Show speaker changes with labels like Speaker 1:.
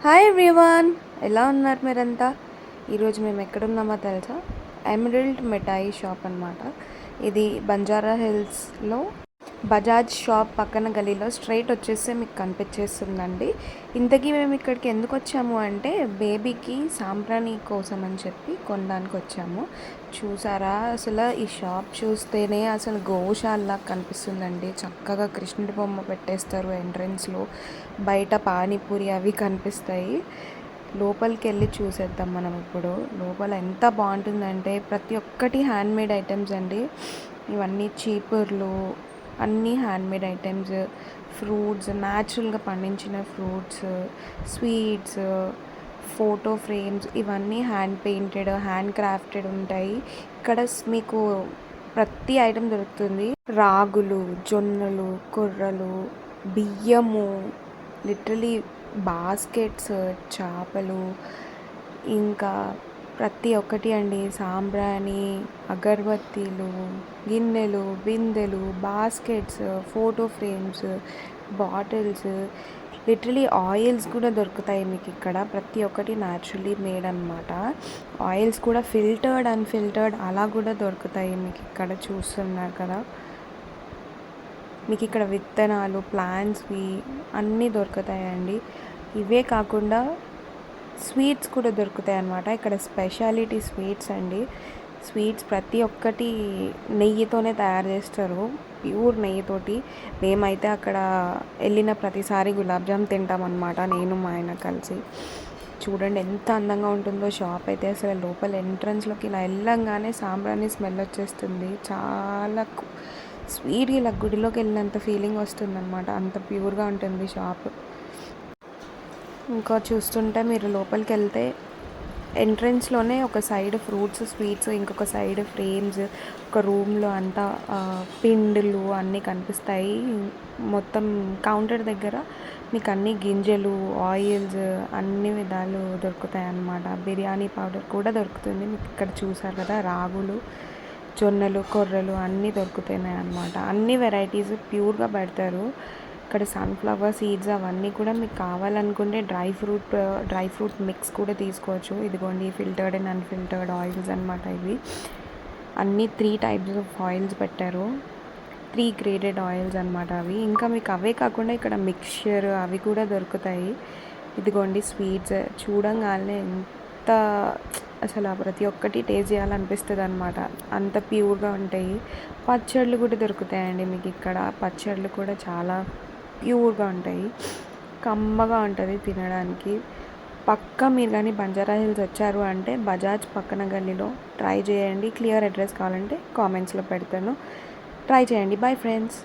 Speaker 1: Hi everyone, ఎలా ఉన్నారు మీరంతా? ఈరోజు మేము ఎక్కడున్నామో తెలుసా? ఎమరల్డ్ మిఠాయి షాప్ అనమాట. ఇది బంజారా హిల్స్లో బజాజ్ షాప్ పక్కన గలీలో స్ట్రైట్ వచ్చేస్తే మీకు కనిపించేస్తుందండి. ఇంతకీ మేము ఇక్కడికి ఎందుకు వచ్చాము అంటే బేబీకి సాంబ్రాణి కోసం అని చెప్పి కొనడానికి వచ్చాము. చూసారా, అసలు ఈ షాప్ చూస్తేనే అసలు గోశాలలా కనిపిస్తుందండి. చక్కగా కృష్ణుడి బొమ్మ పెట్టేస్తారు ఎంట్రన్స్లో. బయట పానీపూరి అవి కనిపిస్తాయి. లోపలికి వెళ్ళి చూసేద్దాం మనం ఇప్పుడు. లోపల ఎంత బాగుంటుందంటే ప్రతి ఒక్కటి హ్యాండ్మేడ్ ఐటమ్స్ అండి. ఇవన్నీ చీపుర్లు, అన్నీ హ్యాండ్మేడ్ ఐటమ్స్, ఫ్రూట్స్, న్యాచురల్గా పండించిన ఫ్రూట్స్, స్వీట్స్, ఫోటో ఫ్రేమ్స్, ఇవన్నీ హ్యాండ్ పెయింటెడ్, హ్యాండ్ క్రాఫ్టెడ్ ఉంటాయి. ఇక్కడ మీకు ప్రతి ఐటెం దొరుకుతుంది. రాగులు, జొన్నలు, కొర్రలు, బియ్యము, లిటరలీ బాస్కెట్స్, చేపలు, ఇంకా ప్రతి ఒక్కటి అండి. సాంబ్రాణి, అగరబత్తీలు, గిన్నెలు, బిందెలు, baskets, photo frames, bottles, literally oils కూడా దొరుకుతాయి మీకు ఇక్కడ. ప్రతి ఒక్కటి న్యాచురలీ మేడ్ అనమాట. ఆయిల్స్ కూడా ఫిల్టర్డ్, అన్ఫిల్టర్డ్ అలా కూడా దొరుకుతాయి మీకు ఇక్కడ. చూస్తున్నారు కదా, మీకు ఇక్కడ విత్తనాలు, ప్లాంట్స్వి అన్నీ దొరుకుతాయండి. ఇవే కాకుండా స్వీట్స్ కూడా దొరుకుతాయి అన్నమాట. ఇక్కడ స్పెషాలిటీ స్వీట్స్ అండి. స్వీట్స్ ప్రతి ఒక్కటి నెయ్యితోనే తయారు చేస్తారు, ప్యూర్ నెయ్యితోటి. మేమైతే అక్కడ వెళ్ళిన ప్రతిసారి గులాబ్ జామ్ తింటామన్నమాట, నేను మా ఆయన కలిసి. చూడండి ఎంత అందంగా ఉంటుందో షాప్ అయితే. అసలు లోపల ఎంట్రన్స్లోకి ఇలా వెళ్ళంగానే సాంబ్రాణి స్మెల్ వచ్చేస్తుంది. చాలా స్వీట్గా ఇలా గుడిలోకి వెళ్ళినంత ఫీలింగ్ వస్తుందన్నమాట. అంత ప్యూర్గా ఉంటుంది షాప్. ఇంకా చూస్తుంటే మీరు లోపలికి వెళ్తే ఎంట్రన్స్లోనే ఒక సైడ్ ఫ్రూట్స్, స్వీట్స్, ఇంకొక సైడ్ ఫ్రేమ్స్, ఒక రూమ్లో అంతా పిండిలు అన్నీ కనిపిస్తాయి. మొత్తం కౌంటర్ దగ్గర మీకు అన్ని గింజలు, ఆయిల్స్, అన్ని విధాలు దొరుకుతాయి అన్నమాట. బిర్యానీ పౌడర్ కూడా దొరుకుతుంది మీకు ఇక్కడ. చూసారు కదా, రాగులు, జొన్నలు, కొర్రలు అన్నీ దొరుకుతున్నాయి అన్నమాట. అన్ని వెరైటీస్ ప్యూర్గా పెడతారు ఇక్కడ. సన్ఫ్లవర్ సీడ్స్ అవన్నీ కూడా మీకు కావాలనుకుంటే డ్రై ఫ్రూట్ మిక్స్ కూడా తీసుకోవచ్చు. ఇదిగోండి ఫిల్టర్డ్ అండ్ అన్ఫిల్టర్డ్ ఆయిల్స్ అనమాట ఇవి. అన్నీ 3 టైప్స్ ఆఫ్ ఆయిల్స్ పెట్టారు, 3 గ్రేడెడ్ ఆయిల్స్ అనమాట అవి. ఇంకా మీకు అవే కాకుండా ఇక్కడ మిక్స్చర్ అవి కూడా దొరుకుతాయి. ఇదిగోండి స్వీట్స్, చూడంగానే ఎంత అసలు ప్రతి ఒక్కటి టేస్ట్ చేయాలనిపిస్తుంది అనమాట, అంత ప్యూర్గా ఉంటాయి. పచ్చళ్ళు కూడా దొరుకుతాయండి మీకు ఇక్కడ. పచ్చళ్ళు కూడా చాలా ప్యూర్గా ఉంటాయి, కమ్మగా ఉంటుంది తినడానికి. పక్కా మీరు కానీ బంజారా హిల్స్ వచ్చారు అంటే బజాజ్ పక్కన గల్లీలో ట్రై చేయండి. క్లియర్ అడ్రస్ కావాలంటే కామెంట్స్లో పెడతాను, ట్రై చేయండి. Bye friends.